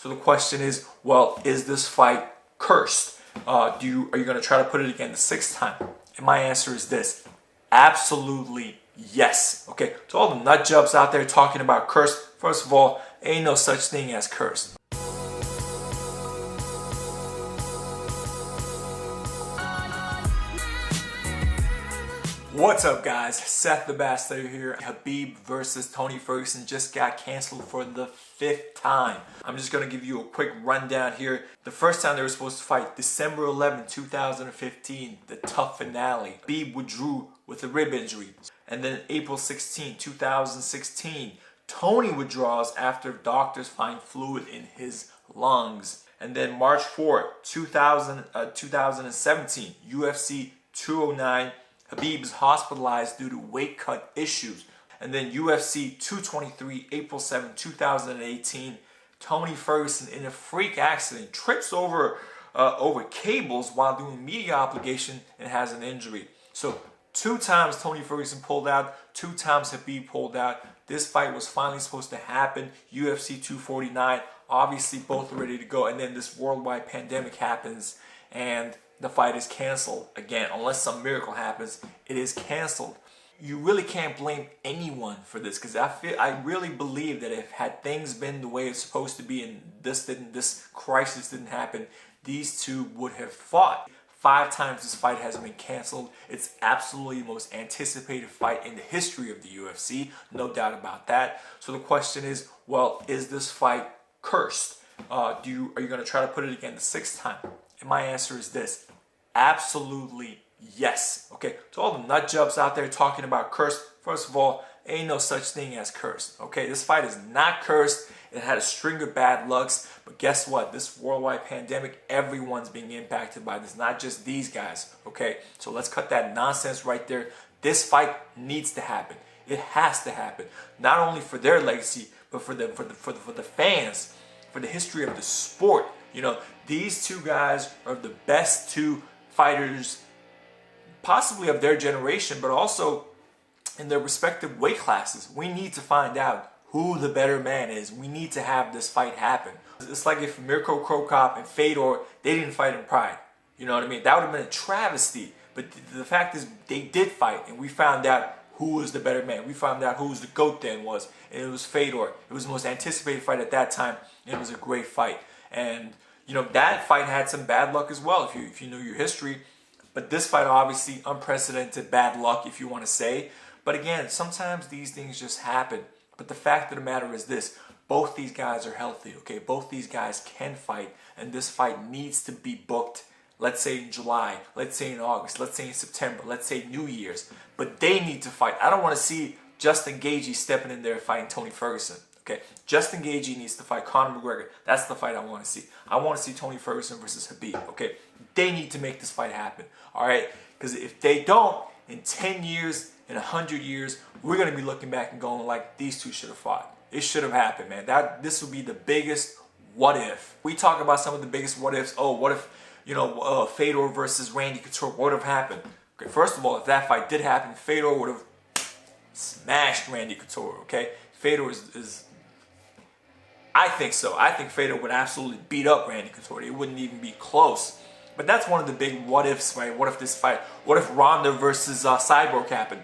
So the question is, well, is this fight cursed? Are you going to try to put it again the sixth time? And my answer is this: absolutely yes. Okay, to all the nut jobs out there talking about cursed, first of all, ain't no such thing as cursed. What's up, guys? Seth the Bastard here. Khabib versus Tony Ferguson just got canceled for the 5th time. I'm just going to give you a quick rundown here. The first time they were supposed to fight, December 11, 2015, the tough finale. Khabib withdrew with a rib injury. And then April 16, 2016, Tony withdraws after doctors find fluid in his lungs. And then March 4, 2017, UFC 209, Khabib is hospitalized due to weight cut issues. And then UFC 223, April 7, 2018, Tony Ferguson in a freak accident trips over cables while doing media obligation and has an injury. So 2 times Tony Ferguson pulled out, 2 times Khabib pulled out. This fight was finally supposed to happen. UFC 249, obviously both are ready to go. And then this worldwide pandemic happens and the fight is canceled again. Unless some miracle happens, it is canceled. You really can't blame anyone for this, because I really believe that if had things been the way it's supposed to be and this crisis didn't happen, these two would have fought. 5 times this fight has been canceled. It's absolutely the most anticipated fight in the history of the UFC, no doubt about that. So the question is, well, is this fight cursed? Are you going to try to put it again the 6th time? And my answer is this: absolutely yes. Okay, to all the nut jobs out there talking about cursed, first of all, ain't no such thing as cursed. Okay, this fight is not cursed. It had a string of bad lucks, but guess what? This worldwide pandemic, everyone's being impacted by this, not just these guys. Okay, so let's cut that nonsense right there. This fight needs to happen. It has to happen, not only for their legacy, but for the fans, for the history of the sport. You know, these two guys are the best 2 fighters, possibly of their generation, but also in their respective weight classes. We need to find out who the better man is. We need to have this fight happen. It's like if Mirko Cro Cop and Fedor, they didn't fight in Pride. You know what I mean? That would have been a travesty. But the fact is, they did fight, and we found out who was the better man. We found out who was the GOAT then was, and it was Fedor. It was the most anticipated fight at that time, and it was a great fight. And you know, that fight had some bad luck as well, if you know your history. But this fight, obviously, unprecedented bad luck, if you want to say. But again, sometimes these things just happen. But the fact of the matter is this: both these guys are healthy, okay? Both these guys can fight, and this fight needs to be booked, let's say in July, let's say in August, let's say in September, let's say New Year's. But they need to fight. I don't want to see Justin Gaethje stepping in there fighting Tony Ferguson. Okay, Justin Gaethje needs to fight Conor McGregor. That's the fight I want to see. I want to see Tony Ferguson versus Khabib. Okay, they need to make this fight happen. All right, because if they don't, in 10 years, in 100 years, we're gonna be looking back and going like, these two should have fought. It should have happened, man. This would be the biggest what if. We talk about some of the biggest what ifs. Oh, what if, you know, Fedor versus Randy Couture? What would have happened? Okay, first of all, if that fight did happen, Fedor would have smashed Randy Couture. Okay, Fedor is I think so. I think Fedor would absolutely beat up Randy Couture. It wouldn't even be close. But that's one of the big what ifs, right? What if this fight, what if Ronda versus Cyborg happened?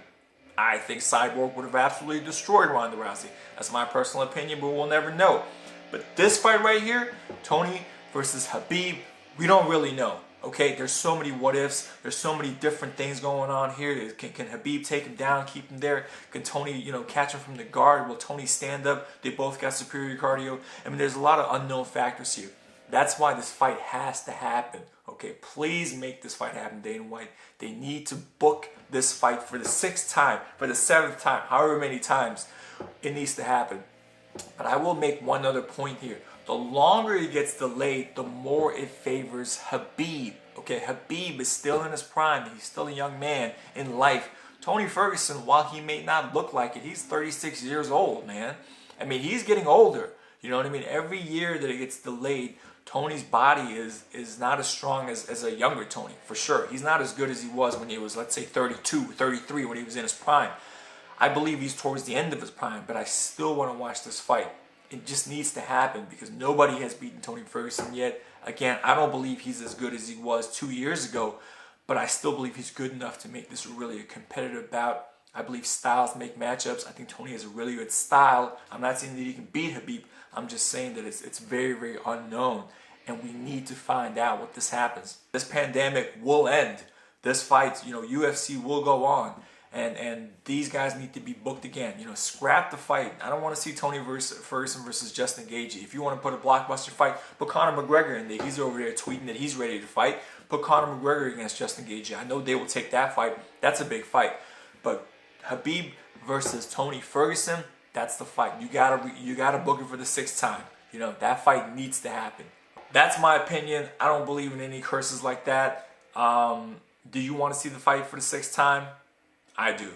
I think Cyborg would have absolutely destroyed Ronda Rousey. That's my personal opinion, but we'll never know. But this fight right here, Tony versus Khabib, we don't really know. Okay, there's so many what ifs. There's so many different things going on here. Can Khabib take him down, keep him there? Can Tony, you know, catch him from the guard? Will Tony stand up? They both got superior cardio. I mean, there's a lot of unknown factors here. That's why this fight has to happen. Okay, please make this fight happen, Dana White. They need to book this fight for the 6th time, for the 7th time, however many times it needs to happen. But I will make one other point here. The longer it gets delayed, the more it favors Khabib. Okay, Khabib is still in his prime. He's still a young man in life. Tony Ferguson, while he may not look like it, he's 36 years old, man. I mean, he's getting older. You know what I mean? Every year that it gets delayed, Tony's body is not as strong as a younger Tony, for sure. He's not as good as he was when he was, let's say, 32, 33, when he was in his prime. I believe he's towards the end of his prime, but I still want to watch this fight. it just needs to happen because nobody has beaten Tony Ferguson yet. Again, I don't believe he's as good as he was 2 years ago, but I still believe he's good enough to make this really a competitive bout. I believe styles make matchups. I think Tony has a really good style. I'm not saying that he can beat Khabib. I'm just saying that it's very, very unknown, and we need to find out what this happens. This pandemic will end. This fight, UFC will go on. And these guys need to be booked again. Scrap the fight. I don't want to see Tony Ferguson versus Justin Gaethje. If you want to put a blockbuster fight, put Conor McGregor in there. He's over there tweeting that he's ready to fight. Put Conor McGregor against Justin Gaethje. I know they will take that fight. That's a big fight. But Khabib versus Tony Ferguson, that's the fight. You gotta book it for the 6th time. That fight needs to happen. That's my opinion. I don't believe in any curses like that. Do you want to see the fight for the 6th time? I do.